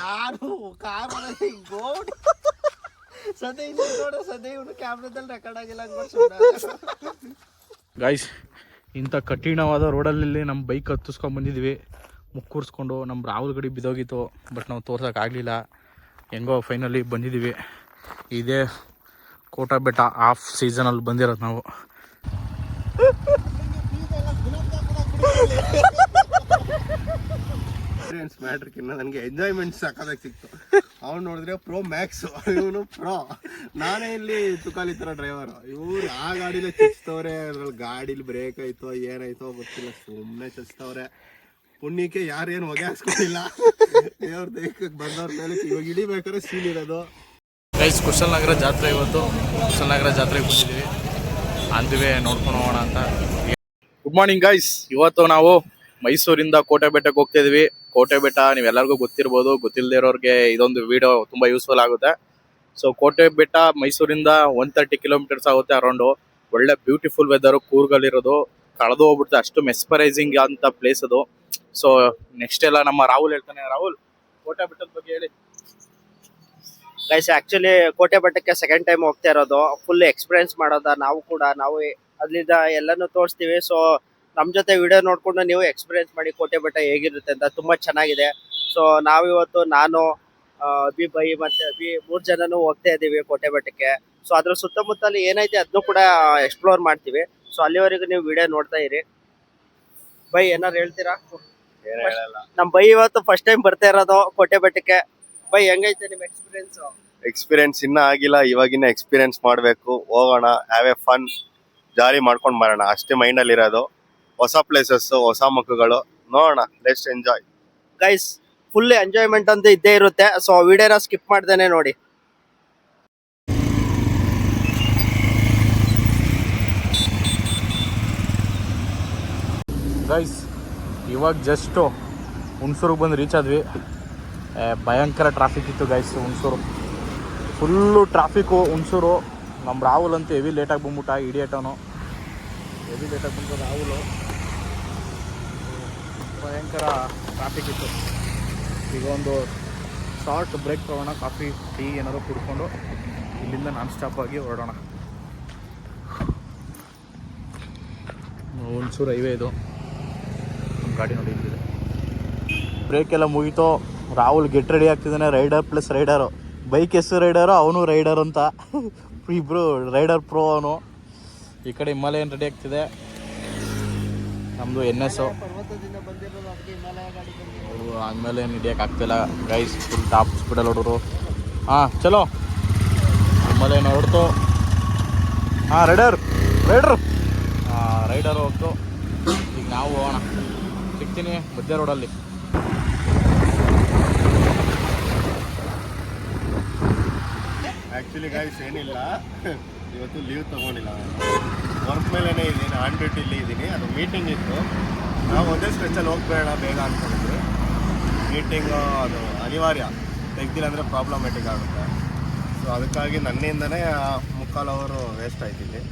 ನಾನು ಕಾರ್ ಗೋಡಿ ಸದ್ಯ ಇಲ್ಲಿ ನೋಡ್ರೆ ಸದ್ಯ ಇವನು ಕ್ಯಾಮ್ರಾದಲ್ಲಿ ರೆಕಾರ್ಡ್ ಆಗಿಲ್ಲ ಗೈಸ್, ಇಂಥ ಕಠಿಣವಾದ ರೋಡಲ್ಲಿ ನಮ್ಮ ಬೈಕ್ ಹತ್ತಿಸ್ಕೊಂಡು ಬಂದಿದ್ವಿ. ಮುಕ್ಕೂರಿಸ್ಕೊಂಡು ನಮ್ಮ ರಾಹುಲ್ ಗಡಿ ಬಿದ್ದೋಗಿತ್ತು, ಬಟ್ ನಾವು ತೋರ್ಸೋಕ್ಕಾಗಲಿಲ್ಲ. ಹೆಂಗೋ ಫೈನಲಿ ಬಂದಿದ್ದೀವಿ. ಇದೇ ಕೋಟಾ ಬೆಟ್ಟ ಆಫ್ ಸೀಸನಲ್ಲಿ ಬಂದಿರೋದು ನಾವು. ಮ್ಯಾಟ್ರಿಕ್ಕಿನ್ನ ನನಗೆ ಎಂಜಾಯ್ಮೆಂಟ್ ಸಾಕಾದಾಗ ಸಿಕ್ತು. ಅವ್ನು ನೋಡಿದ್ರೆ ಪ್ರೋ ಮ್ಯಾಕ್ಸ್, ಇವನು ಪ್ರೋ. ನಾನೇ ಇಲ್ಲಿ ತುಕಾಲಿ ಥರ ಡ್ರೈವರು. ಇವ್ರು ಆ ಗಾಡಿಲೇ ಚಚ್ತವ್ರೆ. ಅದ್ರಲ್ಲಿ ಗಾಡೀಲಿ ಬ್ರೇಕ್ ಆಯ್ತೋ ಏನಾಯ್ತೋ ಗೊತ್ತಿಲ್ಲ, ಸುಮ್ಮನೆ ಚಚ್ತವ್ರೆ. ಪುಣ್ಯಕ್ಕೆ ಯಾರೇನು ಹೊಗೆ ಹಾಕ್ಸ್ಕೊಂಡಿಲ್ಲ. ದೇವ್ರ ದೇಹಕ್ಕೆ ಬಂದವ್ರ ಮೇಲೆ ಇವಾಗ ಇಳಿಬೇಕಾದ್ರೆ ಸೀಲ್ ಇರೋದು. ಗೈಸ್, ಕುಶಾಲನಗರ ಜಾತ್ರೆ ಇವತ್ತು. ಕುಶಾಲನಗರ ಜಾತ್ರೆಗೆ ಬಂದಿದ್ದೀವಿ. ಅಂದಿವೆ ನೋಡ್ಕೊಂಡು ಹೋಗೋಣ ಅಂತ. Good morning guys. ಇವತ್ತು ನಾವು ಮೈಸೂರಿಂದ ಕೋಟೆ ಬೆಟ್ಟಕ್ಕೆ ಹೋಗ್ತಾ ಇದೀವಿ. ಕೋಟೆ ಬೆಟ್ಟ ನೀವೆಲ್ಲರಿಗೂ ಗೊತ್ತಿರ್ಬೋದು, ಗೊತ್ತಿಲ್ಲದೆ ಇರೋರಿಗೆ ಇದೊಂದು ವಿಡಿಯೋ ತುಂಬ ಯೂಸ್ಫುಲ್ ಆಗುತ್ತೆ. ಸೊ ಕೋಟೆ ಬೆಟ್ಟ ಮೈಸೂರಿಂದ 130 ಕಿಲೋಮೀಟರ್ಸ್ ಆಗುತ್ತೆ ಅರೌಂಡು. ಒಳ್ಳೆ ಬ್ಯೂಟಿಫುಲ್ ವೆದರು, ಕೂರ್ಗಲ್ಲಿರೋದು. ಕಳೆದು ಹೋಗ್ಬಿಡುತ್ತೆ, ಅಷ್ಟು ಮೆಸ್ಪರೈಸಿಂಗ್ ಅಂತ ಪ್ಲೇಸ್ ಅದು. ಸೊ ನೆಕ್ಸ್ಟ್ ಎಲ್ಲ ನಮ್ಮ ರಾಹುಲ್ ಹೇಳ್ತಾನೆ. ರಾಹುಲ್, ಕೋಟೆ ಬೆಟ್ಟದ ಬಗ್ಗೆ ಹೇಳಿ. ಗೈಸ್, ಆಕ್ಚುಲಿ ಕೋಟೆ ಬೆಟ್ಟಕ್ಕೆ ಸೆಕೆಂಡ್ ಟೈಮ್ ಹೋಗ್ತಾ ಇರೋದು. ಫುಲ್ ಎಕ್ಸ್ಪೀರಿಯನ್ಸ್ ಮಾಡೋದ ನಾವು ಅಲ್ಲಿಂದ ಎಲ್ಲಾನು ತೋರಿಸ್ತೀವಿ. ಸೊ ನಮ್ ಜೊತೆ ವಿಡಿಯೋ ನೋಡ್ಕೊಂಡು ನೀವು ಎಕ್ಸ್ಪೀರಿಯನ್ಸ್ ಮಾಡಿ ಕೋಟೆ ಬೆಟ್ಟ ಹೇಗಿರುತ್ತೆ ಅಂತ. ತುಂಬಾ ಚೆನ್ನಾಗಿದೆ. ಸೊ ನಾವಿವತ್ತು ನಾನು ಅಭಿ ಬೈ ಮತ್ತೆ ಅಭಿ 3 ಜನನು ಹೋಗ್ತಾ ಇದೀವಿ ಕೋಟೆ ಬೆಟ್ಟಕ್ಕೆ. ಸೊ ಅದ್ರ ಸುತ್ತಮುತ್ತಲು ಏನೈತೆ ಅದನ್ನು ಕೂಡ ಎಕ್ಸ್ಪ್ಲೋರ್ ಮಾಡ್ತೀವಿ. ಸೊ ಅಲ್ಲಿವರೆಗೂ ನೀವು ವಿಡಿಯೋ ನೋಡ್ತಾ ಇರಿ. ಬೈ, ಏನಾರು ಹೇಳ್ತೀರಾ? ನಮ್ ಬೈ ಇವತ್ತು ಫಸ್ಟ್ ಟೈಮ್ ಬರ್ತಾ ಇರೋದು ಕೋಟೆ ಬೆಟ್ಟಕ್ಕೆ. ಬೈ, ಹೆಂಗೈತೆ ನಿಮ್ ಎಕ್ಸ್ಪೀರಿಯನ್ಸ್ ಇನ್ನ ಆಗಿಲ್ಲ, ಇವಾಗಿನ ಎಕ್ಸ್ಪೀರಿಯನ್ಸ್ ಮಾಡ್ಬೇಕು. ಹೋಗೋಣ, ಹ್ಯಾವ್ ಎ ಫನ್, ಜಾಲಿ ಮಾಡ್ಕೊಂಡ್ ಬರೋಣ ಅಷ್ಟೇ ಮೈಂಡ್ ಅಲ್ಲಿ ಇರೋದು. ಹೊಸ ಪ್ಲೇಸಸ್, ಹೊಸ ಮುಖಗಳು ನೋಡೋಣ. Let's enjoy guys. Full enjoyment ಅಂತ ಇದ್ದೇ ಇರುತ್ತೆ. ಸೊ ವಿಡಿಯೋನ ಸ್ಕಿಪ್ ಮಾಡ್ದೇನೆ ನೋಡಿ. ಗೈಸ್, ಇವಾಗ ಜಸ್ಟು ಹುಣಸೂರಿಗೆ ಬಂದು ರೀಚ್ ಆದ್ವಿ. ಭಯಂಕರ ಟ್ರಾಫಿಕ್ ಇತ್ತು guys. Hunsur full traffic. Hunsur ನಮ್ಮ ರಾಹುಲ್ ಅಂತೂ ಹೆವಿ ಲೇಟಾಗಿ ಬಂದ್ಬಿಟ್ಟ. ಇಡಿಯೇಟವನು ಹೆವಿ ಲೇಟಾಗಿ ಬಂದು ರಾಹುಲು. ಭಯಂಕರ ಟ್ರಾಫಿಕ್ ಇತ್ತು. ಈಗ ಒಂದು ಶಾರ್ಟ್ ಬ್ರೇಕ್ ತೊಗೊಳ್ಳೋಣ, ಕಾಫಿ ಟೀ ಏನಾದ್ರು ಕುಡ್ಕೊಂಡು ಇಲ್ಲಿಂದ ನಾನ್ ಸ್ಟಾಪ್ ಆಗಿ ಹೊರಡೋಣ. ಹುಣಸೂರು ಹೈವೇ ಇದು. ನಮ್ಮ ಗಾಡಿ ನೋಡಿ ಇಲ್ಲಿದೆ. ಬ್ರೇಕ್ ಎಲ್ಲ ಮುಗೀತು. ರಾಹುಲ್ ಗೆಟ್ ರೆಡಿ ಆಗ್ತಿದ್ದಾನೆ. Rider plus rider. ಬೈಕ್ ಹೆಸರು ರೈಡರು, ಅವನು ರೈಡರ್ ಅಂತ. ಇಬ್ಬರು ರೈಡರ್ ಪ್ರೋ ಅವನು. ಈ ಕಡೆ ಹಿಮಾಲಯನ್ ರೆಡಿ ಆಗ್ತಿದೆ. ನಮ್ಮದು NS. ಆದಮೇಲೆ ಏನು ಹಿಡಿಯೋಕೆ ಆಗ್ತಿಲ್ಲ ಗೈಸ್. ಫುಲ್ ಟಾಪ್ ಸ್ಪೀಡಲ್ಲಿ ಹೊಡೋರು. ಹಾಂ, ಚಲೋ. ಹಿಮಾಲಯನ್ ಹೊರಡ್ತು. ಹಾಂ, ರೈಡರ್ ಹೋಗ್ತು. ಈಗ ನಾವು ಹೋಗೋಣ. ಸಿಗ್ತೀನಿ ಮಧ್ಯ ರೋಡಲ್ಲಿ. ಆ್ಯಕ್ಚುಲಿ ಗೈಸ್ ಏನಿಲ್ಲ, ಇವತ್ತು ಲೀವ್ ತೊಗೊಂಡಿಲ್ಲ. ವರ್ಕ್ ಮೇಲೇ ಇದ್ದೀನಿ, ಆನ್ ಡ್ಯೂಟಿಲಿ ಇದ್ದೀನಿ. ಅದು ಮೀಟಿಂಗ್ ಇತ್ತು. ನಾವು ಒಂದೇ ಸ್ಟ್ರೆಚಲ್ಲಿ ಹೋಗ್ಬೇಡ ಬೇಗ ಅಂದ್ಕೊಂಡಿದ್ವಿ. ಮೀಟಿಂಗು ಅದು ಅನಿವಾರ್ಯ, ತೆಗ್ದಿಲ್ಲ ಅಂದರೆ ಪ್ರಾಬ್ಲಮೆಟಿಕ್ ಆಗುತ್ತೆ. ಸೊ ಅದಕ್ಕಾಗಿ ನನ್ನಿಂದನೇ 3/4 ಅವರ್ ವೇಸ್ಟ್ ಆಯ್ತಿಲ್ಲಿ.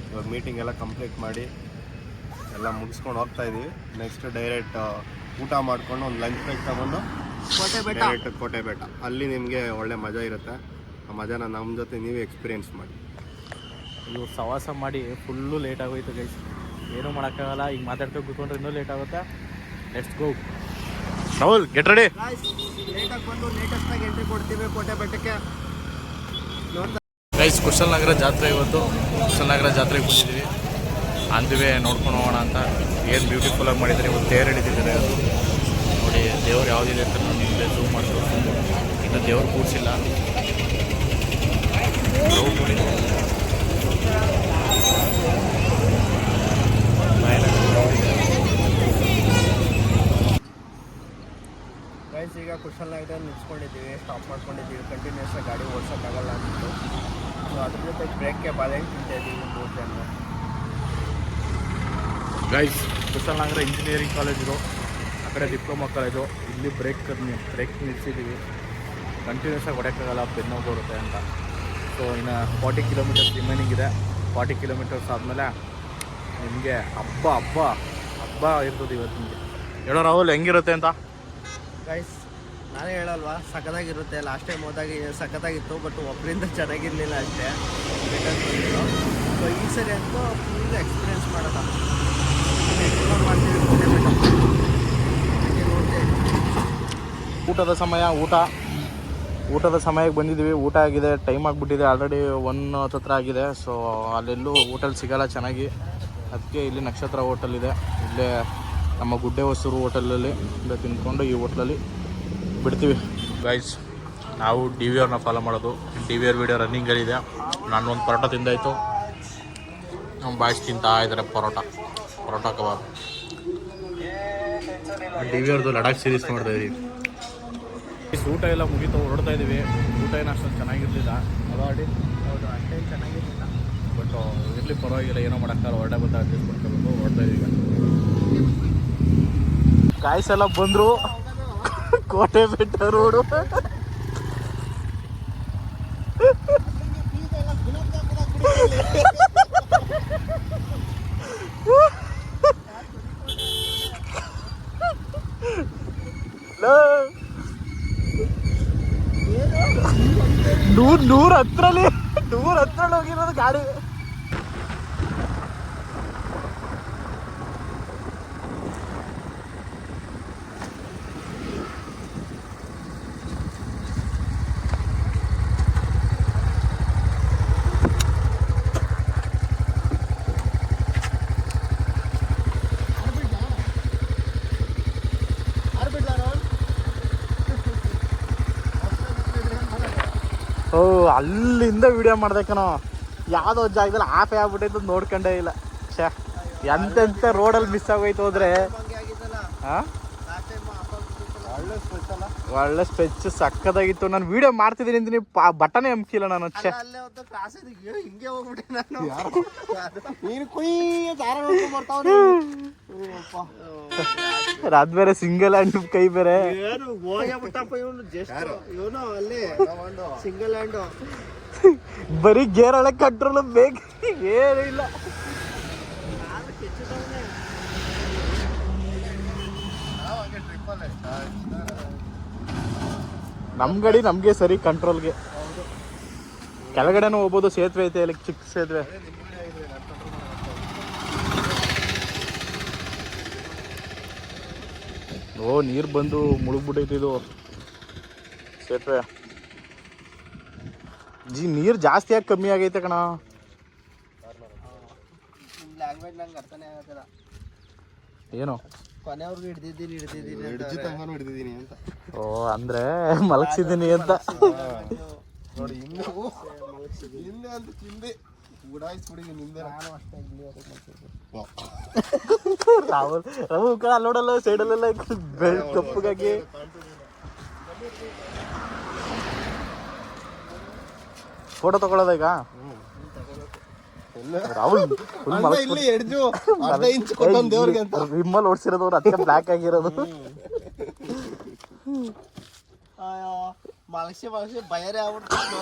ಇವಾಗ ಮೀಟಿಂಗ್ ಎಲ್ಲ ಕಂಪ್ಲೀಟ್ ಮಾಡಿ ಎಲ್ಲ ಮುಗಿಸ್ಕೊಂಡು ಹೋಗ್ತಾ ಇದ್ದೀವಿ. ನೆಕ್ಸ್ಟ್ ಡೈರೆಕ್ಟ್ ಊಟ ಮಾಡಿಕೊಂಡು ಒಂದು ಲಂಚ್ ಬ್ರೇಕ್ ತಗೊಂಡು ಡೈರೆಕ್ಟ್ ಕೋಟೆ ಬೆಟ್ಟ. ಅಲ್ಲಿ ನಿಮಗೆ ಒಳ್ಳೆ ಮಜಾ ಇರುತ್ತೆ. ಆ ಮಜಾನ ನಮ್ಮ ಜೊತೆ ನೀವೇ ಎಕ್ಸ್ಪೀರಿಯೆನ್ಸ್ ಮಾಡಿ. ಇವ್ರು ಸವಾಸ ಮಾಡಿ ಫುಲ್ಲು ಲೇಟ್ ಆಗೋಯ್ತು ಗೈಸ್. ಏನೂ ಮಾಡೋಕ್ಕಾಗಲ್ಲ. ಈಗ ಮಾತಾಡ್ತಾ ಕೂತ್ಕೊಂಡ್ರೆ ಇನ್ನೂ ಲೇಟ್ ಆಗುತ್ತೆ. Let's go. Rahul, get ready. ಲೇಟಾಗಿ ಬಂದು ಲೇಟೆಸ್ಟಾಗಿ ಎಂಟ್ರಿ ಕೊಡ್ತೀವಿ ಕೋಟೆ ಬೆಟ್ಟಕ್ಕೆ. ಗೈಸ್, ಕುಶಾಲನಗರ ಜಾತ್ರೆ ಇವತ್ತು. ಕುಶಾಲನಗರ ಜಾತ್ರೆಗೆ ಬಂದಿದ್ದೀವಿ. ಅಂದಿವೆ ನೋಡ್ಕೊಂಡು ಹೋಗೋಣ ಅಂತ. ಏನು ಬ್ಯೂಟಿಫುಲ್ಲಾಗಿ ಮಾಡಿದ್ದಾರೆ. ಇವತ್ತು ತೇರು ಹಿಡಿದಿದ್ದಾರೆ. ನೋಡಿ ದೇವ್ರು ಯಾವುದಿದೆ ಅಂತ ನಾನು ನಿಮಗೆ ಝೂಮ್ ಮಾಡಿ ತೋರಿಸ್ತೀನಿ. ಇನ್ನು ದೇವ್ರು ಕೂರಿಸಿಲ್ಲ. ಗೈಸ್, ಈಗ ಕುಶಾಲನಗರ ನಿಲ್ಸ್ಕೊಂಡಿದ್ದೀವಿ, ಸ್ಟಾಪ್ ಮಾಡ್ಕೊಂಡಿದ್ದೀವಿ. ಕಂಟಿನ್ಯೂಸ್ ಆಗಿ ಗಾಡಿ ಓಡಿಸೋಕ್ಕಾಗಲ್ಲ ಅಂದ್ಬಿಟ್ಟು. ಸೊ ಅದ್ರ ಜೊತೆ ಬ್ರೇಕ್ಗೆ ಬಾಳೆಹಣ್ಣು ತಿಂತಾ ಇದ್ದೀವಿ 3 ಜನ. ಗೈಸ್, ಕುಶಾಲನಗರ ಇಂಜಿನಿಯರಿಂಗ್ ಕಾಲೇಜು, ಆ ಕಡೆ ಡಿಪ್ಲೊಮಾ ಕಾಲೇಜು. ಇಲ್ಲಿ ಬ್ರೇಕ್ ನಿಲ್ಲಿಸಿದ್ದೀವಿ. ಕಂಟಿನ್ಯೂಸ್ ಆಗಿ ಹೊಡೆಯೋಕ್ಕಾಗಲ್ಲ, ಬೆನ್ನು ಬರುತ್ತೆ ಅಂತ. ಸೊ ಇನ್ನು 40 ಕಿಲೋಮೀಟರ್ಸ್ ರಿಮೈನಿಂಗ್ ಇದೆ. 40 ಕಿಲೋಮೀಟರ್ಸ್ ಆದಮೇಲೆ ನಿಮಗೆ ಹಬ್ಬ ಇರ್ತದೆ ಇವತ್ತು. ನಿಮಗೆ ಹೇಳೋ ರಾಹುಲ್ ಹೆಂಗಿರುತ್ತೆ ಅಂತ. ಗೈಸ್, ನಾನೇ ಹೇಳಲ್ವಾ ಸಖತ್ತಾಗಿರುತ್ತೆ. ಲಾಸ್ಟ್ ಟೈಮ್ ಹೋದಾಗ ಸಖತ್ತಾಗಿತ್ತು, ಬಟ್ ಒಬ್ಬರಿಂದ ಚೆನ್ನಾಗಿರಲಿಲ್ಲ ಅಷ್ಟೇ. ಸೊ ಈ ಸರಿ ಅಂತೂ ಫುಲ್ ಎಕ್ಸ್ಪೀರಿಯೆನ್ಸ್ ಮಾಡೋಣ, ಎಕ್ಸ್ಪ್ಲೋರ್ ಮಾಡ್ತೀವಿ ಕೋಟೆ ಬೆಟ್ಟ. ಊಟದ ಸಮಯ, ಊಟದ ಸಮಯಕ್ಕೆ ಬಂದಿದ್ದೀವಿ. ಊಟ ಆಗಿದೆ, ಟೈಮ್ ಆಗಿಬಿಟ್ಟಿದೆ, ಆಲ್ರೆಡಿ 1 ಹತ್ರ ಆಗಿದೆ. ಸೊ ಅಲ್ಲೆಲ್ಲೂ ಹೋಟೆಲ್ ಸಿಗೋಲ್ಲ ಚೆನ್ನಾಗಿ, ಅದಕ್ಕೆ ಇಲ್ಲಿ ನಕ್ಷತ್ರ ಹೋಟೆಲ್ ಇದೆ. ಇಲ್ಲೇ ನಮ್ಮ ಗುಡ್ಡೆ ಹೊಸೂರು ಹೋಟೆಲಲ್ಲಿ ಇಲ್ಲೇ ತಿಂದ್ಕೊಂಡು ಈ ಹೋಟ್ಲಲ್ಲಿ ಬಿಡ್ತೀವಿ. ಗೈಸ್, ನಾವು ಡಿ ವಿ ಅವ್ರನ್ನ ಫಾಲೋ ಮಾಡೋದು. ಡಿ ವಿ ಅವ್ರ ವೀಡಿಯೋ ರನ್ನಿಂಗಲ್ಲಿದೆ. ನಾನು ಒಂದು ಪರೋಟ ತಿಂದಾಯಿತು, ನಮ್ಮ ಬಾಯ್ಸ್ ತಿಂತಾ ಇದ್ದಾರೆ ಪರೋಟ ಕಬಾಬ್. ಡಿ ವಿ ಅವ್ರದ್ದು ಲಡಾಖ್ ಸೀರೀಸ್ ನೋಡ್ತಾ ಇದ್ದೀವಿ. ಊಟ ಎಲ್ಲ ಮುಗೀತು, ಹೊರಡ್ತಾ ಇದ್ದೀವಿ. ಊಟ ಏನು ಅಷ್ಟೊಂದು ಚೆನ್ನಾಗಿರಲಿಲ್ಲ, ಅದಾಡಿ ಹೌದು, ಅಷ್ಟೇನು ಚೆನ್ನಾಗಿರಲಿಲ್ಲ, ಬಟ್ ಇರಲಿ ಪರವಾಗಿಲ್ಲ, ಏನೋ ಮಾಡೋಕ್ಕಾಗಲ್ಲ. ಹೊರಟೆ ಬಂದು ಅಡ್ಜಸ್ಟ್ ಮಾಡ್ಕೊಬೇಕು. ಹೊರಡ್ತಾ ಇದ್ದೀವಿ. ಗಾಯ್ಸ್ ಎಲ್ಲ ಬಂದರು, ಕೋಟೆ ಬೆಟ್ಟ ರೋಡು. ನೂರ ಹತ್ರಲಿ ಹೋಗಿರೋದು ಗಾಡಿ. ಓ, ಅಲ್ಲಿಂದ ವಿಡಿಯೋ ಮಾಡ್ದೆ ಕಣೋ. ಯಾವುದೋ ಜಾಗದಲ್ಲಿ ಆಫೇ ಆಗ್ಬಿಟ್ಟೈತೆ ನೋಡ್ಕೊಂಡೇ ಇಲ್ಲ. ಛೇ, ಎಂತೆಂಥ ರೋಡಲ್ಲಿ ಮಿಸ್ ಆಗೋಯ್ತು ಹೋದ್ರೆ. ಹಾಂ, ಒಳ್ಳೆ ಸ್ಪೆಚ್ ಸಕ್ಕದಾಗಿತ್ತು. ನಾನು ವಿಡಿಯೋ ಮಾಡ್ತಿದ್ದೀನಿ ಅಂತೀನಿ, ಬಟನೇ ಅಂಕಿಲ್ಲ ನಾನು. ಛೇ, ಅದ್ ಬೇರೆ ಸಿಂಗಲ್ ಹ್ಯಾಂಡ್ ಕೈ ಬೇರೆ. ಸಿಂಗಲ್ ಹ್ಯಾಂಡ್ ಬರೀ ಗೇರ್ ಒಳಗೆ ಕಂಟ್ರೋಲ್ ಬೇಕು, ಏನೂ ಇಲ್ಲ. ನಮ್ ಗಾಡಿ ನಮ್ಗೆ ಸರಿ ಕಂಟ್ರೋಲ್ಗೆ. ಕೆಳಗಡೆನೂ ಹೋಗ್ಬೋದು, ಸೇತುವೆ ಐತೆ ಇಲ್ಲಿ, ಚಿಕ್ಕ ಸೇತುವೆ. ಓ, ನೀರು ಬಂದು ಮುಳುಗ್ಬಿಟ್ಟೈತಿ ಇದು ಸೇತುವೆ. ನೀರು ಜಾಸ್ತಿ ಆಗಿ ಕಮ್ಮಿ ಆಗೈತೆ ಕಣ. ಲ್ಯಾಂಗ್ವೇಜ್ ನಂಗೆ ಅರ್ಥನೇ ಆಗಲ್ಲ. ಏನು ಕೊನೆಯವ್ರಿಗೂ ಹಿಡ್ದಿದ್ದೀನಿ ಅಂತ. ಓ, ಅಂದ್ರೆ ಮಲಗಿಸಿದ್ದೀನಿ ಅಂತ. ನೋಡಿ, ಹಿಂದೆ ಅಂತ ತಿಂದೆ ಉಡಾಯಿಸ್ಬಿಡಿ ನಿಂದೆ. ನಾನು ಅಷ್ಟೇ ರಾಹುಲ್ ಕಣ ಅಲ್ಲೋಡಲ್ಲ, ಸೈಡಲ್ಲೆಲ್ಲ ಕಪ್ಪಗಾಗಿ. ಫೋಟೋ ತಗೊಳ್ಳೋದ ಈಗ? ರಾಹುಲ್ ವಿಮ್ಮಲ್ ಓಡಿಸಿರೋದು, ಅದಕ್ಕೆ ಬ್ಲ್ಯಾಕ್ ಆಗಿರೋದು. ಮಲಗಿಸಿ ಬಯರೇ ಆಗ್ಬಿಡ್ತು,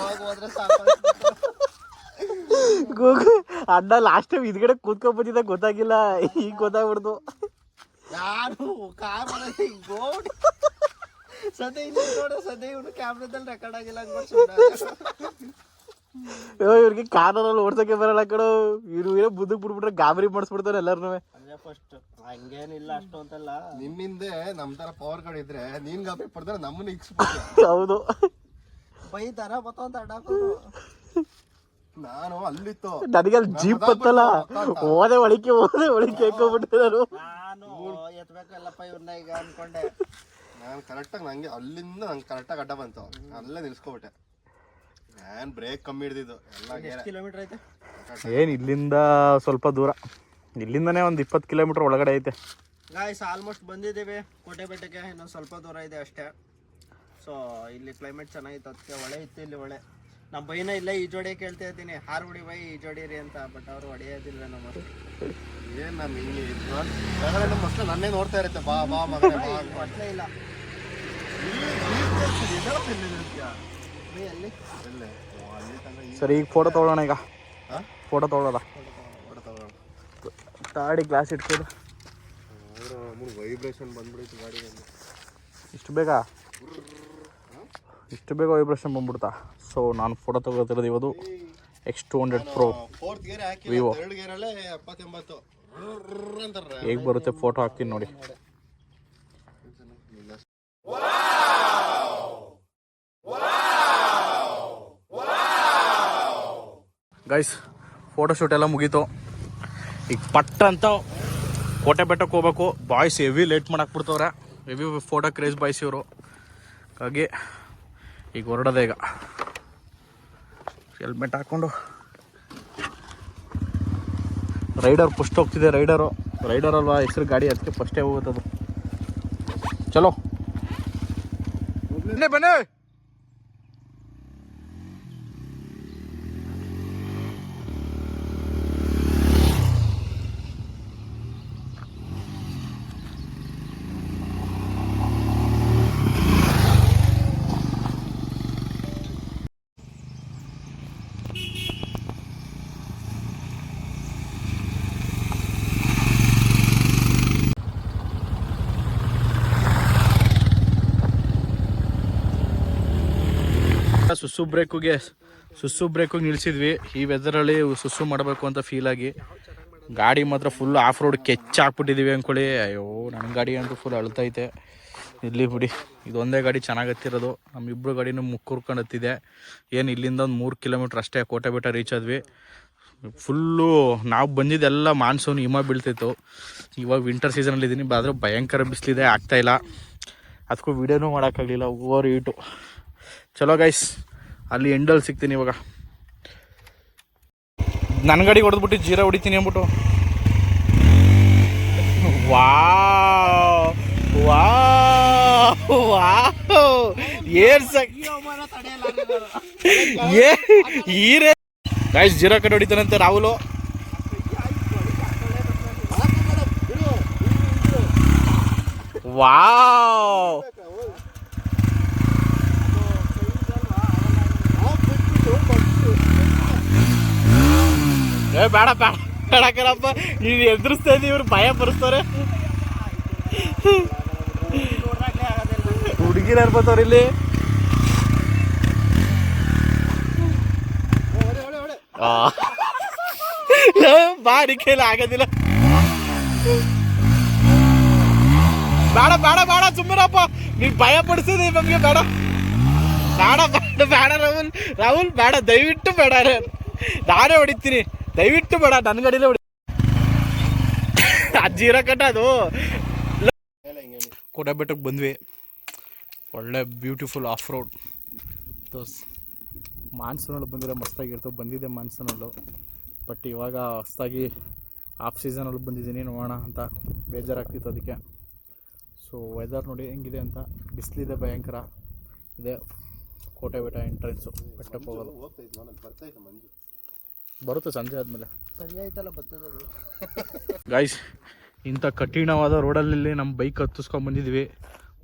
ಹೋದ್ರೆ ಸಾಕು. ಅಣ್ಣ ಲಾಸ್ಟ್ ಟೈಮ್ ಇದ್ಗಡೆ ಕೂತ್ಕೊಂಡ್ಬಂದಿದ್ದ, ಗೊತ್ತಾಗಿಲ್ಲ, ಈಗ ಗೊತ್ತಾಗ್ಬಿಡ್ದು. ನಾನು ಸದ್ಯ ಇವನು ಕ್ಯಾಮ್ರಾದಲ್ಲಿ ರೆಕಾರ್ಡ್ ಆಗಿಲ್ಲ ಇವ್ರಿಗೆ ಕಾರಲ್ಲಿ ಓಡ್ಸಕ್ಕೆ ಬರಲ್ಲ ಕಣೋ. ಇವ್ರು ಬುದ್ದಕ್ ಬಿಡ್ಬಿಟ್ರೆ ಗಾಬರಿ ಮಾಡಿಸ್ಬಿಡ್ತಾರೆ ಎಲ್ಲಾರು. ಫಸ್ಟ್ ಹಂಗೇನಿಲ್ಲ ಅಷ್ಟು ಅಂತಲ್ಲ, ನಿನ್ನಿಂದೆ ನಮ್ ತರ ಪವರ್ ಗಳು ಇದ್ರೆ ನೀನ್ ಗಾಬರಿ ಪಡ್ತಾರೆ, ನಮ್ಮನ್ನ ಹೌದು. ಬೈತಾರ ಮತ್ತೊಂದು ಅಡ್ಡ. ನಾನು ಅಲ್ಲಿತ್ತು, ನನಗೆ ಅಲ್ಲಿ ಜೀಪ್ ಬತ್ತಲ್ಲ, ಹೋದೆ ಒಳಿಕೆ ಹಾಕೋಬಿಟ್ಟೆ ನಾನು ಎತ್ಬೇಕಲ್ಲಪ್ಪ ಇವ್ರನ್ನ ಈಗ ಅನ್ಕೊಂಡೆ. ನಾನು ಕರೆಕ್ಟಾಗಿ ನಂಗೆ ಅಲ್ಲಿಂದ ನಂಗೆ ಕರೆಕ್ಟಾಗಿ ಅಡ್ಡ ಬಂತು, ಅಲ್ಲೇ ನಿಲ್ಸ್ಕೊಬಿಟ್ಟೆ. ನಾನು ಬ್ರೇಕ್ ಕಮ್ಮಿ ಹಿಡ್ದಿದ್ದು ಎಲ್ಲ. ಕಿಲೋಮೀಟರ್ ಐತೆ ಏನು ಇಲ್ಲಿಂದ ಸ್ವಲ್ಪ ದೂರ, ಇಲ್ಲಿಂದನೇ ಒಂದು 20 ಕಿಲೋಮೀಟರ್ ಒಳಗಡೆ ಐತೆ. ಗಾಯ್ಸ್ ಆಲ್ಮೋಸ್ಟ್ ಬಂದಿದ್ದೀವಿ ಕೋಟೆ ಬೆಟ್ಟಕ್ಕೆ, ಇನ್ನೊಂದು ಸ್ವಲ್ಪ ದೂರ ಇದೆ ಅಷ್ಟೇ. ಸೊ ಇಲ್ಲಿ ಕ್ಲೈಮೇಟ್ ಚೆನ್ನಾಗಿತ್ತು, ಅದಕ್ಕೆ ಒಳ್ಳೆ ಇತ್ತು ಇಲ್ಲಿ ಒಳ್ಳೆ. ನಮ್ಮ ಬೈನ ಇಲ್ಲ ಈಜೋಡಿ ಕೇಳ್ತಾ ಇದ್ದೀನಿ, ಹಾರು ಹೊಡಿ ಬೈ ಈಜೋಡಿರಿ ಅಂತ, ಬಟ್ ಅವ್ರು ಹೊಡೆಯೋದಿಲ್ಲ ನಮ್ಮ. ಏನು ನಮ್ಮ ಹಿಂಗೆ ನಮ್ಮ ಮಕ್ಕಳು ನನ್ನೇ ನೋಡ್ತಾ ಇರುತ್ತೆ, ಬಾ ಬಾ ಮಗನೇ ಬಾ. ಹೊಟ್ಟೆ ಇಲ್ಲ ಅಲ್ಲಿ. ಸರಿ, ಈಗ ಫೋಟೋ ತೊಗೊಳ್ಳೋಣ. ಈಗ ಫೋಟೋ ತೊಗೊಳ್ಳೋದ ತಾಡಿ ಗ್ಲಾಸ್ ಇಟ್ಕೋದು. ವೈಬ್ರೇಷನ್ ಬಂದ್ಬಿಡಿತ್ತು ಗಾಡಿ. ಇಷ್ಟು ಬೇಕಾ? ಇಷ್ಟು ಬೇಗ ವೈಬ್ರೇಷನ್ ಬಂದ್ಬಿಡ್ತಾ. ಸೊ ನಾನು ಫೋಟೋ ತಗೋತಿರೋದು ಇವತ್ತು X200 Pro ಫೋರ್ತ್ ಗೇರ್ ಹಾಕಿ ವಿವೋ. ಥರ್ಡ್ ಗೇರಲ್ಲೇ 70-80 ಅಂತಾರೆ. ಹೇಗೆ ಬರುತ್ತೆ ಫೋಟೋ ಹಾಕ್ತೀನಿ ನೋಡಿ. ಗೈಸ್ ಫೋಟೋ ಶೂಟ್ ಎಲ್ಲ ಮುಗೀತು. ಈಗ ಪಟ್ಟ ಅಂತ ಕೋಟೆ ಬೆಟ್ಟಕ್ಕೆ ಹೋಗ್ಬೇಕು. ಬಾಯ್ಸ್ ಹೆವಿ ಲೇಟ್ ಮಾಡಾಕ್ಬಿಡ್ತವ್ರೆ. ಹೆವಿ ಫೋಟೋ ಕ್ರೇಜ್ ಬಾಯ್ಸ್ ಇವರು. ಹಾಗಾಗಿ ಈಗ ಹೊರಡೋದೆ. ಈಗ ಹೆಲ್ಮೆಟ್ ಹಾಕ್ಕೊಂಡು ರೈಡರ್ ಫಸ್ಟ್ ಹೋಗ್ತಿದೆ. ರೈಡರ್ ಅಲ್ವಾ ಹೆಸರು ಗಾಡಿ, ಅದಕ್ಕೆ ಫಸ್ಟೇ ಹೋಗುತ್ತದು. ಚಲೋ ಬನ್ನಿ. ಸುಸ್ಸು ಬ್ರೇಕಿಗೆ ನಿಲ್ಸಿದ್ವಿ. ಈ ವೆದರಲ್ಲಿ ಸುಸ್ಸು ಮಾಡಬೇಕು ಅಂತ ಫೀಲ್ ಆಗಿ ಗಾಡಿ ಮಾತ್ರ ಫುಲ್ ಆಫ್ ರೋಡ್ ಕೆಚ್ಚ ಹಾಕ್ಬಿಟ್ಟಿದ್ದೀವಿ ಅಂದ್ಕೊಳ್ಳಿ. ಅಯ್ಯೋ ನನ್ನ ಗಾಡಿ ಅಂತೂ ಫುಲ್ ಅಳ್ತೈತೆ. ಇಲ್ಲಿ ಬಿಡಿ, ಇದೊಂದೇ ಗಾಡಿ ಚೆನ್ನಾಗಿ ಹತ್ತಿರೋದು. ನಮ್ಮಿಬ್ಬರು ಗಾಡಿನೂ ಮುಕ್ಕುರ್ಕೊಂಡು ಹತ್ತಿದೆ. ಏನು ಇಲ್ಲಿಂದ ಒಂದು 3 ಕಿಲೋಮೀಟ್ರ್ ಅಷ್ಟೇ ಕೋಟೆ ಬೆಟ್ಟ ರೀಚ್ ಆದ್ವಿ. ಫುಲ್ಲು ನಾವು ಬಂದಿದ್ದೆಲ್ಲ ಮಾನ್ಸೂನ್ ಹಿಮ ಬೀಳ್ತಿತ್ತು. ಇವಾಗ ವಿಂಟರ್ ಸೀಸನಲ್ಲಿದ್ದೀನಿ, ಆದರೆ ಭಯಂಕರ ಬಿಸಿಲಿದೆ, ಆಗ್ತಾಯಿಲ್ಲ. ಅದಕ್ಕೂ ವಿಡಿಯೋನೂ ಮಾಡೋಕ್ಕಾಗಲಿಲ್ಲ, ಓವರ್ ಹೀಟು. ಚಲೋ ಗೈಸ್, ಅಲ್ಲಿ ಎಂಡಲ್ಲಿ ಸಿಗ್ತೀನಿ ಇವಾಗ. ನನ್ನ ಗಾಡಿ ಹೊಡೆದ್ಬಿಟ್ಟು ಜೀರಾ ಹೊಡಿತೀನಿ ಅಂದ್ಬಿಟ್ಟು. ವಾವ್ ಗೈಸ್, ಜೀರಾ ಕಡೆ ಹೊಡಿತಾನಂತೆ ರಾಹುಲು. ವಾವ್ ಬೇಡ ಬೇಡಕರಪ್ಪ, ನೀನು ಎದುರಿಸ್ತಾ ಇದ್ದೀವಿ, ಇವ್ರು ಭಯ ಬರೆಸ್ತಾರೆ. ಹುಡುಗಿರ ಇರ್ಬೋದವ್ರು ಇಲ್ಲಿ. ಬಾರಿ ಕೈಲಿ ಆಗೋದಿಲ್ಲ. ಬೇಡ ಬೇಡ ಬೇಡ ಸುಮ್ಮನಪ್ಪ, ನೀನ್ ಭಯ ಪಡಿಸಿದಿ ನಮ್ಗೆ. ಬೇಡ ಬೇಡ ಬೇಡ ಬೇಡ ರಾಹುಲ್ ಬೇಡ, ದಯವಿಟ್ಟು ಬೇಡ. ನಾನೇ ಹೊಡಿತೀನಿ, ದಯವಿಟ್ಟು ಬೇಡ. ನನ್ನ ಗಾಡಿಲೇ ಹೊಡಿ. ಅಜ್ಜಿರ ಕಟ್ಟ ಅದು. ಕೋಟೆ ಬೆಟ್ಟಕ್ಕೆ ಬಂದ್ವಿ. ಒಳ್ಳೆ ಬ್ಯೂಟಿಫುಲ್ ಆಫ್ ರೋಡ್. ಮಾನ್ಸೂನಲ್ಲಿ ಬಂದಿರೋ ಮಸ್ತಾಗಿರ್ತವೆ. ಬಂದಿದೆ ಮಾನ್ಸೂನಲ್ಲೂ, ಬಟ್ ಇವಾಗ ಹೊಸ್ದಾಗಿ ಆಫ್ ಸೀಸನಲ್ಲಿ ಬಂದಿದ್ದೀನಿ. ನೋಡೋಣ ಅಂತ ಬೇಜಾರಾಗ್ತಿತ್ತು ಅದಕ್ಕೆ. ಸೊ ವೆದರ್ ನೋಡಿ ಹೆಂಗಿದೆ ಅಂತ. ಬಿಸಿಲಿದೆ ಭಯಂಕರ ಇದೆ. ಕೋಟೆ ಬೆಟ್ಟ ಎಂಟ್ರೆನ್ಸು ಬೆಟ್ಟಕ್ಕೆ ಹೋಗೋದು. ಬರುತ್ತೆ ಸಂಜೆ ಆದಮೇಲೆ. ಸಂಜೆ ಆಯ್ತಲ್ಲ ಬರ್ತದೆ ಗಾಯ್ಸ್, ಇಂಥ ಕಠಿಣವಾದ ರೋಡಲ್ಲಿ ನಮ್ಮ ಬೈಕ್ ಹತ್ತಿಸ್ಕೊಂಡು ಬಂದಿದ್ವಿ.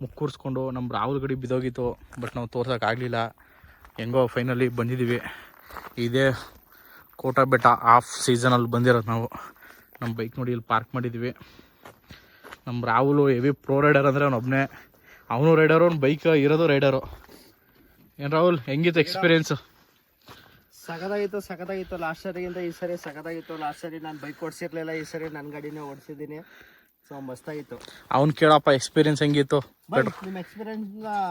ಮುಕ್ಕೂರಿಸ್ಕೊಂಡು. ನಮ್ಮ ರಾಹುಲ್ ಗಡಿ ಬಿದ್ದೋಗಿತ್ತು, ಬಟ್ ನಾವು ತೋರ್ಸೋಕ್ಕಾಗಲಿಲ್ಲ. ಹೆಂಗೋ ಫೈನಲಿ ಬಂದಿದ್ದೀವಿ. ಇದೇ ಕೋಟೆ ಬೆಟ್ಟ ಆಫ್ ಸೀಸನಲ್ಲಿ ಬಂದಿರೋದು ನಾವು. ನಮ್ಮ ಬೈಕ್ ನೋಡಿ ಇಲ್ಲಿ ಪಾರ್ಕ್ ಮಾಡಿದ್ದೀವಿ. ನಮ್ಮ ರಾಹುಲು ಹೆವಿ ಪ್ರೋ ರೈಡರ್ ಅಂದರೆ ಅವನೊಬ್ಬನೇ. ಅವನು ರೈಡರು, ಅವ್ನು ಬೈಕ್ ಇರೋದು ರೈಡರು. ಏನು ರಾಹುಲ್, ಹೆಂಗಿತ್ತು ಎಕ್ಸ್ಪೀರಿಯೆನ್ಸು? ಸಖತ್ತಾಗಿತ್ತು. ಲಾಸ್ಟ್ ಸರಿಗಿಂತ ಈ ಸರಿ ಸಖತ್ತಾಗಿತ್ತು. ಲಾಸ್ಟ್ ಸರಿ ನಾನು ಬೈಕ್ ಓಡಿಸಿರ್ಲಿಲ್ಲ, ಈ ಸರಿ ನನ್ನ ಗಾಡಿನೇ ಓಡಿಸಿದ್ದೀನಿ. ಸೊ ಮಸ್ತಾಗಿತ್ತು. ಅವ್ನು ಕೇಳಪ್ಪ ಎಕ್ಸ್ಪೀರಿಯೆನ್ಸ್ ಹೆಂಗಿತ್ತು? ನಿಮ್ಮ ಎಕ್ಸ್ಪೀರಿಯನ್ಸ್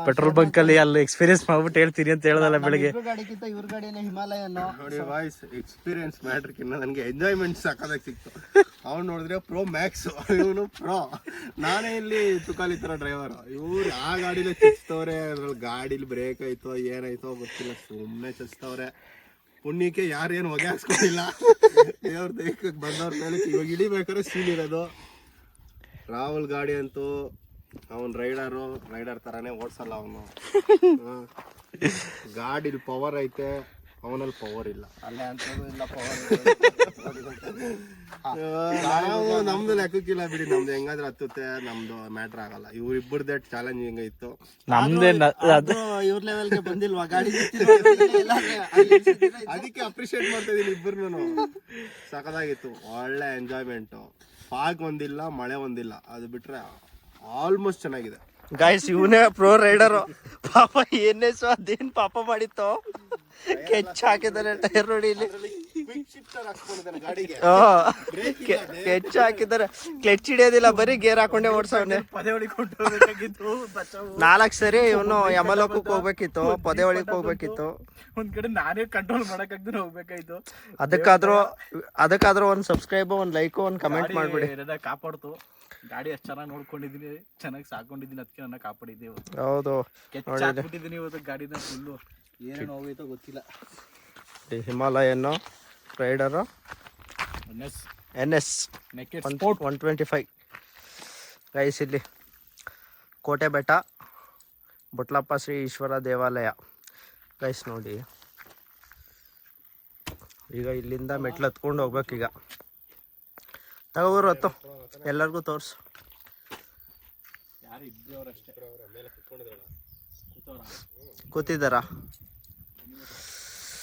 ಪೆಟ್ರೋಲ್ ಬಂಕಲ್ಲಿ ಅಲ್ಲಿ ಎಕ್ಸ್ಪೀರಿಯೆನ್ಸ್ ಮಾಡ್ಬಿಟ್ಟು ಹೇಳ್ತೀನಿ ಅಂತ ಹೇಳ್ದಲ್ಲ ಬೆಳಿಗ್ಗೆ. ಗಾಡಿಗಿಂತ ಇವ್ರ ಗಾಡಿನೇ ಹಿಮಾಲಯನು. ನೋಡಿ ವಾಯ್ಸ್, ಎಕ್ಸ್ಪೀರಿಯನ್ಸ್ ಮ್ಯಾಟ್ರಿಕ್ಕಿನ್ನ ನನಗೆ ಎಂಜಾಯ್ಮೆಂಟ್ ಸಾಕಾದಾಗ ಸಿಕ್ತು. ಅವ್ನು ನೋಡಿದ್ರೆ ಪ್ರೋ ಮ್ಯಾಕ್ಸ್, ಇವನು ಪ್ರೋ. ನಾನೇ ಇಲ್ಲಿ ತುಕಾಲಿ ಥರ ಡ್ರೈವರ್. ಇವ್ರು ಆ ಗಾಡಿಲೇ ಚಚ್ತವ್ರೆ. ಅದ್ರಲ್ಲಿ ಗಾಡೀಲಿ ಬ್ರೇಕ್ ಆಯ್ತೋ ಏನಾಯ್ತೋ ಗೊತ್ತಿಲ್ಲ, ಸುಮ್ಮನೆ ಚಚ್ತವ್ರೆ. ಪುಣ್ಯಕ್ಕೆ ಯಾರೇನು ಹೊಗೆ ಹಾಕ್ಸ್ಕೊಂಡಿಲ್ಲ. ದೇವ್ರ ದೇಹಕ್ಕೆ ಬಂದವ್ರ ಮೇಲೆ ಇವಾಗ ಇಳಿಬೇಕಾದ್ರೆ ಸೀಲ್ ಇರೋದು. ರಾಹುಲ್ ಗಾಡಿ ಅಂತೂ ಅವನ್ ರೈಡರ್ ತರಾನೇ ಓಡ್ಸಲ್ಲ ಅವನು. ಗಾಡಿಲಿ ಪವರ್ ಐತೆ, ಅವನಲ್ಲಿ ಪವರ್ ಇಲ್ಲ. ಅಲ್ಲೇ ಅಂತೂ ಇಲ್ಲ ಪವರ್. ನಾವು ನಮ್ದು ಲೆಕ್ಕಕ್ಕಿಲ್ಲ ಬಿಡಿ. ನಮ್ದು ಹೆಂಗಾದ್ರೆ ಹತ್ತುತ್ತೆ, ನಮ್ದು ಮ್ಯಾಟ್ರ್ ಆಗಲ್ಲ. ಇವ್ರಿಬ್ಬರದೇ ಚಾಲೆಂಜಿಂಗ್ ಇತ್ತು. ನಮ್ದೇ ಇವ್ರ ಲೆವೆಲ್ಗೆ ಬಂದಿಲ್ವಾ ಗಾಡಿ? ಅದಕ್ಕೆ ಅಪ್ರಿಶಿಯೇಟ್ ಮಾಡ್ತಾ ಇದೀನಿ ಇಬ್ಬರನ್ನು. ಸಖತ್ತಾಗಿತ್ತು, ಒಳ್ಳೆ ಎಂಜಾಯ್ಮೆಂಟು. ಫಾಗ್ ಒಂದಿಲ್ಲ, ಮಳೆ ಒಂದಿಲ್ಲ, ಅದು ಬಿಟ್ರೆ ಆಲ್ಮೋಸ್ಟ್ ಚೆನ್ನಾಗಿದೆ. ಗಾಯ್ಸ್ ಇವನೇ ಪ್ರೋ ರೈಡರು. ಪಾಪ ಏನೇ ಸೊ ಅದೇನ್ ಪಾಪ ಮಾಡಿತ್ತು. ಕೆಚ್ಚ ಹಾಕಿದಾರೆ ಟೈರ್ ನೋಡಿ ಇಲ್ಲಿ. ಕೆಚ್ಚ ಹಾಕಿದಾರೆ, ಕ್ಲಚ್ ಹಿಡಿಯೋದಿಲ್ಲ, ಬರೀ ಗೇರ್ ಹಾಕೊಂಡೆ ಓಡ್ಸವ್ನೆ. 4 ಸರಿ ಇವನು ಯಮಲೋಕಕ್ಕೆ ಹೋಗ್ಬೇಕಿತ್ತು, ಪೊದೆ ಒಳಗೆ ಹೋಗ್ಬೇಕಿತ್ತು. ಒಂದ್ ಕಡೆ ನಾನೇ ಕಂಟ್ರೋಲ್ ಮಾಡಕ್ಕಾಗ್ದೇ ಹೋಗ್ಬೇಕಾಯ್ತು. ಅದಕ್ಕಾದ್ರೂ ಒಂದ್ ಸಬ್ಸ್ಕ್ರೈಬ್, ಒಂದ್ ಲೈಕ್, ಒಂದ್ ಕಮೆಂಟ್ ಮಾಡ್ಬಿಡಿ. ಕಾಪಾಡ್ತು ಗಾಡಿ. ಅಷ್ಟ್ ಚೆನ್ನಾಗಿ ನೋಡ್ಕೊಂಡಿದೀನಿ, ಚೆನ್ನಾಗಿ ಸಾಕೊಂಡಿದೀನಿ, ಅದಕ್ಕೆ ನನ್ನ ಕಾಪಾಡಿದ್ದೆ. ಹೌದು, ಕೆಚ್ಚಾಕ್ಬಿಟ್ಟಿದೀನಿ ಇವತ್ತು ಗಾಡಿನ ಫುಲ್ಲು. ಏನೇನು ಹೋಗೈತೋ ಗೊತ್ತಿಲ್ಲ. Himalayan rider NS 125 guys. ಇಲ್ಲಿ ಕೋಟೆ ಬೆಟ್ಟ, ಬೊಟ್ಲಪ್ಪ ಶ್ರೀ ಈಶ್ವರ ದೇವಾಲಯ ಗೈಸ್ ನೋಡಿ. ಈಗ ಇಲ್ಲಿಂದ ಮೆಟ್ಲು ಹತ್ಕೊಂಡು ಹೋಗ್ಬೇಕೀಗ. ತಗೋರು ಹತ್ತು, ಎಲ್ಲರಿಗೂ ತೋರ್ಸು. ಯಾರು ಇದ್ದವ್ರಷ್ಟೇ ಕೂತಿದ್ದಾರಾ?